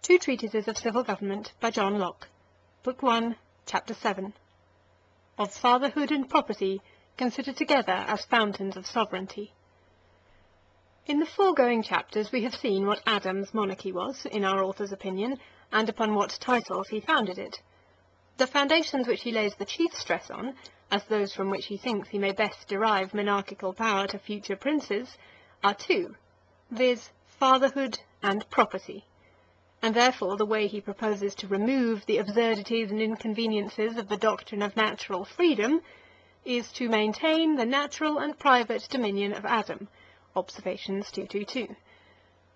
Two Treatises of Civil Government by John Locke. Book 1, Chapter 7. Of Fatherhood and Property considered together as fountains of sovereignty. In the foregoing chapters we have seen what Adam's monarchy was, in our author's opinion, and upon what titles he founded it. The foundations which he lays the chief stress on, as those from which he thinks he may best derive monarchical power to future princes, are two, viz. Fatherhood and property. And therefore the way he proposes to remove the absurdities and inconveniences of the doctrine of natural freedom is to maintain the natural and private dominion of Adam. Observations 222.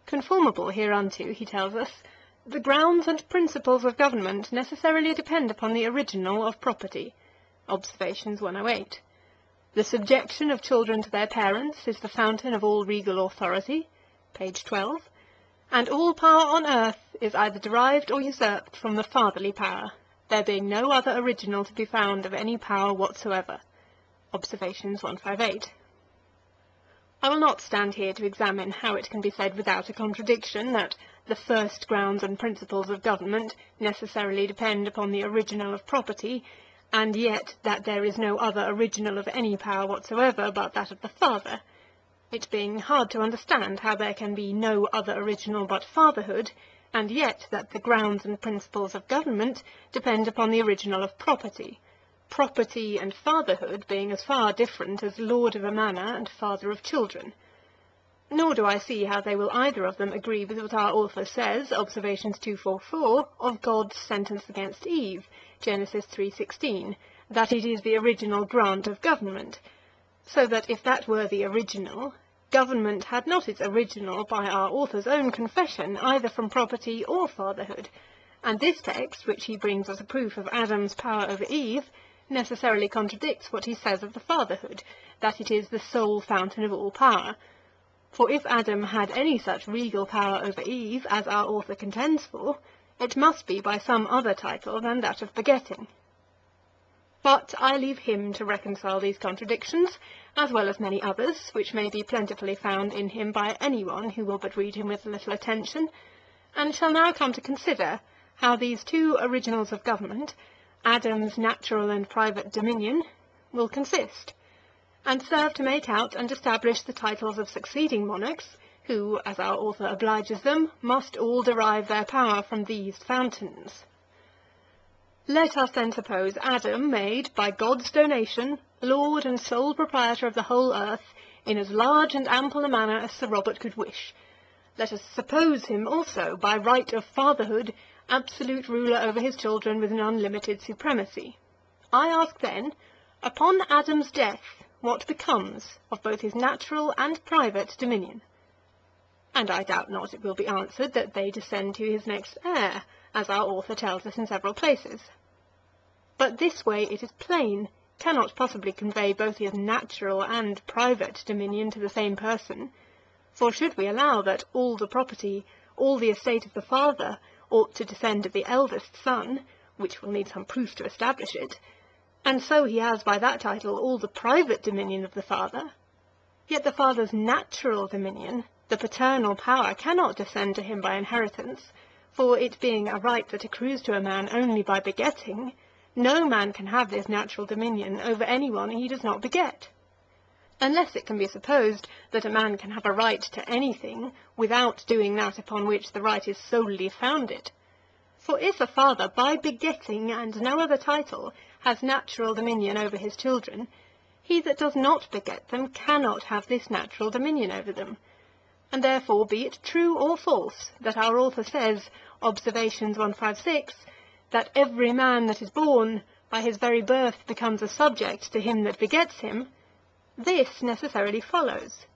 Conformable hereunto, he tells us, the grounds and principles of government necessarily depend upon the original of property. Observations 108. The subjection of children to their parents is the fountain of all regal authority. Page 12. And all power on earth is either derived or usurped from the fatherly power, there being no other original to be found of any power whatsoever. Observations 158. I will not stand here to examine how it can be said without a contradiction that the first grounds and principles of government necessarily depend upon the original of property, and yet that there is no other original of any power whatsoever but that of the father, it being hard to understand how there can be no other original but fatherhood, and yet that the grounds and principles of government depend upon the original of property, property and fatherhood being as far different as lord of a manor and father of children. Nor do I see how they will either of them agree with what our author says, observations 244, of God's sentence against Eve, Genesis 3:16, that it is the original grant of government, so that if that were the original, government had not its original by our author's own confession either from property or fatherhood, and this text, which he brings as a proof of Adam's power over Eve, necessarily contradicts what he says of the fatherhood, that it is the sole fountain of all power. For if Adam had any such regal power over Eve as our author contends for, it must be by some other title than that of begetting. But I leave him to reconcile these contradictions, as well as many others, which may be plentifully found in him by anyone who will but read him with a little attention, and shall now come to consider how these two originals of government, Adam's natural and private dominion, will consist, and serve to make out and establish the titles of succeeding monarchs, who, as our author obliges them, must all derive their power from these fountains. Let us then suppose Adam made, by God's donation, lord and sole proprietor of the whole earth, in as large and ample a manner as Sir Robert could wish. Let us suppose him also, by right of fatherhood, absolute ruler over his children with an unlimited supremacy. I ask then, upon Adam's death, what becomes of both his natural and private dominion? And I doubt not it will be answered that they descend to his next heir, as our author tells us in several places. But this way, it is plain, cannot possibly convey both his natural and private dominion to the same person, for should we allow that all the property, all the estate of the father, ought to descend to the eldest son, which will need some proof to establish it, and so he has by that title all the private dominion of the father, yet the father's natural dominion, the paternal power, cannot descend to him by inheritance, for it being a right that accrues to a man only by begetting, no man can have this natural dominion over anyone he does not beget, unless it can be supposed that a man can have a right to anything without doing that upon which the right is solely founded. For if a father, by begetting and no other title, has natural dominion over his children, he that does not beget them cannot have this natural dominion over them. And therefore, be it true or false that our author says, observations 156, that every man that is born by his very birth becomes a subject to him that begets him, this necessarily follows,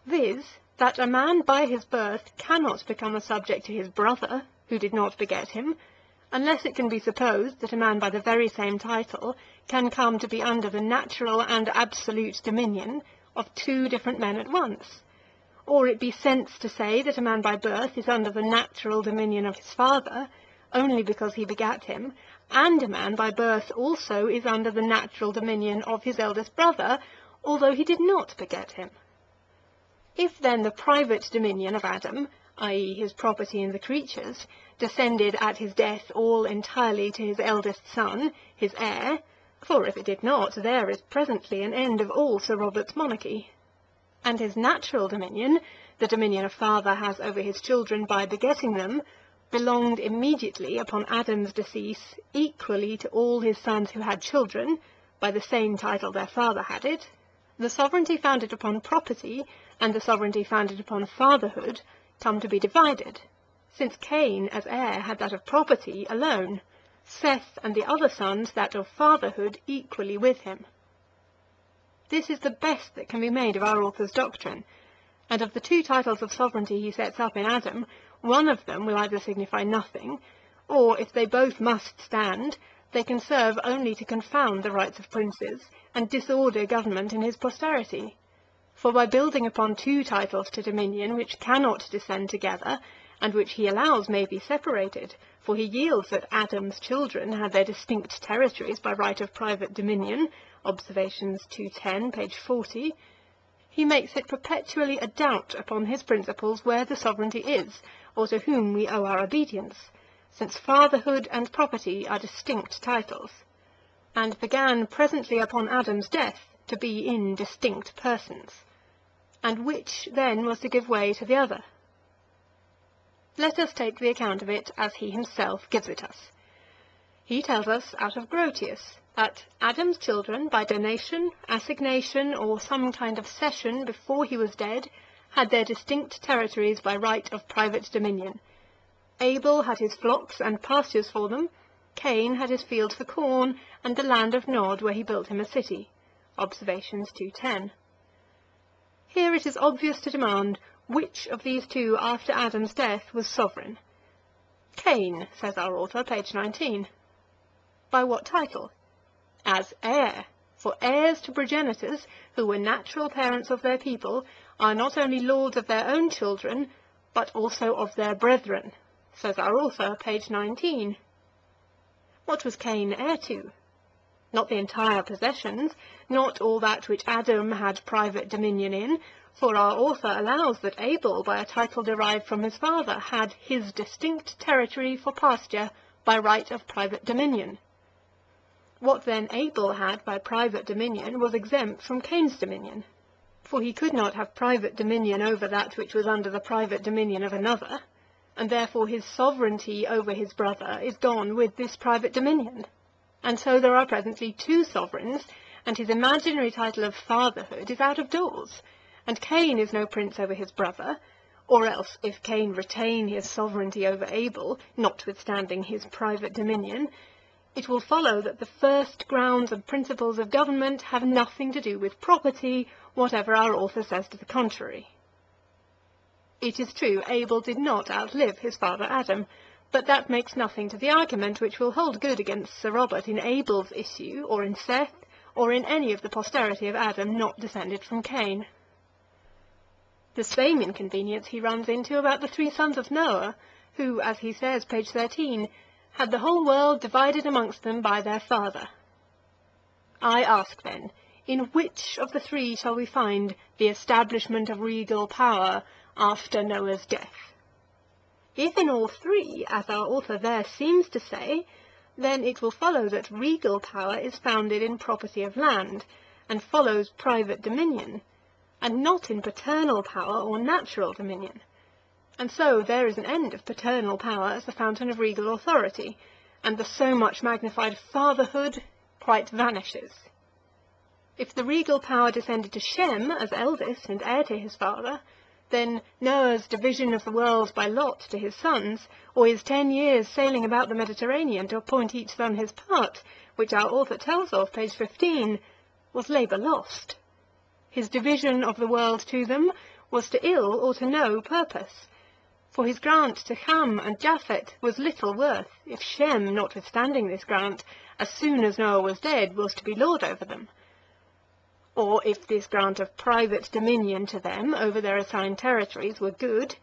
viz., that a man by his birth cannot become a subject to his brother, who did not beget him, unless it can be supposed that a man by the very same title can come to be under the natural and absolute dominion of two different men at once, or it be sense to say that a man by birth is under the natural dominion of his father, only because he begat him, and a man by birth also is under the natural dominion of his eldest brother, although he did not beget him. If then the private dominion of Adam, i.e. his property in the creatures, descended at his death all entirely to his eldest son, his heir, for if it did not, there is presently an end of all Sir Robert's monarchy. And his natural dominion, the dominion a father has over his children by begetting them, belonged immediately upon Adam's decease equally to all his sons who had children, by the same title their father had it. The sovereignty founded upon property and the sovereignty founded upon fatherhood come to be divided, since Cain as heir had that of property alone, Seth and the other sons that of fatherhood equally with him. This is the best that can be made of our author's doctrine, and of the two titles of sovereignty he sets up in Adam, one of them will either signify nothing, or, if they both must stand, they can serve only to confound the rights of princes, and disorder government in his posterity. For by building upon two titles to dominion which cannot descend together, and which he allows may be separated, for he yields that Adam's children had their distinct territories by right of private dominion, Observations 210, page 40, he makes it perpetually a doubt upon his principles where the sovereignty is, or to whom we owe our obedience, since fatherhood and property are distinct titles, and began presently upon Adam's death to be in distinct persons, and which then was to give way to the other. Let us take the account of it as he himself gives it us. He tells us out of Grotius that Adam's children, by donation, assignation, or some kind of cession before he was dead, had their distinct territories by right of private dominion. Abel had his flocks and pastures for them, Cain had his fields for corn, and the land of Nod where he built him a city. Observations 210. Here it is obvious to demand which of these two after Adam's death was sovereign. Cain, says our author, page 19. By what title? As heir, for heirs to progenitors, who were natural parents of their people, are not only lords of their own children, but also of their brethren, says our author, page 19. What was Cain heir to? Not the entire possessions, not all that which Adam had private dominion in, for our author allows that Abel, by a title derived from his father, had his distinct territory for pasture by right of private dominion. What then Abel had by private dominion was exempt from Cain's dominion, for he could not have private dominion over that which was under the private dominion of another, and therefore his sovereignty over his brother is gone with this private dominion. And so there are presently two sovereigns, and his imaginary title of fatherhood is out of doors, and Cain is no prince over his brother, or else, if Cain retain his sovereignty over Abel, notwithstanding his private dominion, it will follow that the first grounds and principles of government have nothing to do with property, whatever our author says to the contrary. It is true, Abel did not outlive his father Adam, but that makes nothing to the argument which will hold good against Sir Robert in Abel's issue, or in Seth, or in any of the posterity of Adam not descended from Cain. The same inconvenience he runs into about the three sons of Noah, who, as he says, page 13, had the whole world divided amongst them by their father. I ask then, in which of the three shall we find the establishment of regal power after Noah's death? If in all three, as our author there seems to say, then it will follow that regal power is founded in property of land, and follows private dominion, and not in paternal power or natural dominion. And so there is an end of paternal power as the fountain of regal authority, and the so much magnified fatherhood quite vanishes. If the regal power descended to Shem as eldest and heir to his father, then Noah's division of the world by lot to his sons, or his 10 years sailing about the Mediterranean to appoint each son his part, which our author tells of, page 15, was labour lost. His division of the world to them was to ill or to no purpose, for his grant to Ham and Japhet was little worth, if Shem, notwithstanding this grant, as soon as Noah was dead, was to be lord over them. Or if this grant of private dominion to them over their assigned territories were good,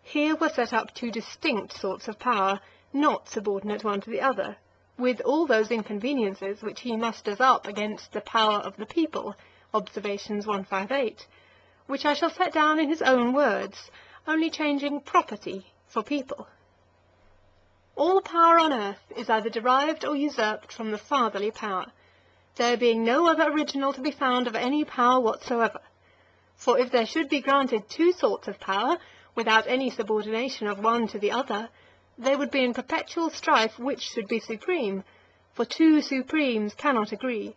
here were set up two distinct sorts of power, not subordinate one to the other, with all those inconveniences which he musters up against the power of the people, Observations 158, which I shall set down in his own words, only changing property for people. power on earth is either derived or usurped from the fatherly power, there being no other original to be found of any power whatsoever. For if there should be granted two sorts of power, without any subordination of one to the other, they would be in perpetual strife which should be supreme, for two supremes cannot agree.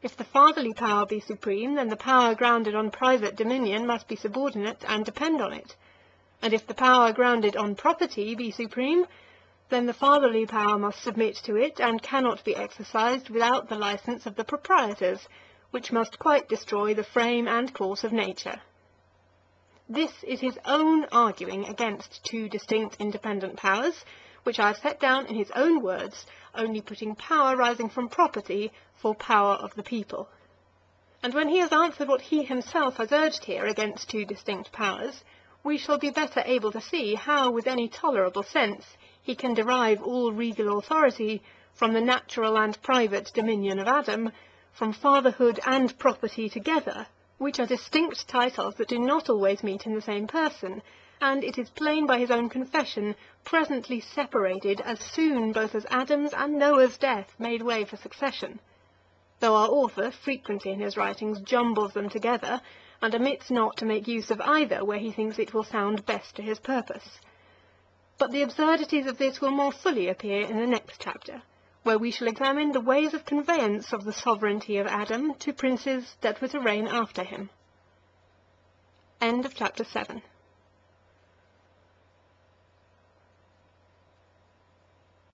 If the fatherly power be supreme, then the power grounded on private dominion must be subordinate and depend on it. And if the power grounded on property be supreme, then the fatherly power must submit to it, and cannot be exercised without the license of the proprietors, which must quite destroy the frame and course of nature. This is his own arguing against two distinct independent powers, which I have set down in his own words, only putting power rising from property for power of the people. And when he has answered what he himself has urged here against two distinct powers, we shall be better able to see how, with any tolerable sense, he can derive all regal authority from the natural and private dominion of Adam, from fatherhood and property together, which are distinct titles that do not always meet in the same person, and, it is plain by his own confession, presently separated as soon both as Adam's and Noah's death made way for succession, though our author frequently in his writings jumbles them together, and omits not to make use of either where he thinks it will sound best to his purpose. But the absurdities of this will more fully appear in the next chapter, where we shall examine the ways of conveyance of the sovereignty of Adam to princes that were to reign after him. End of chapter 7.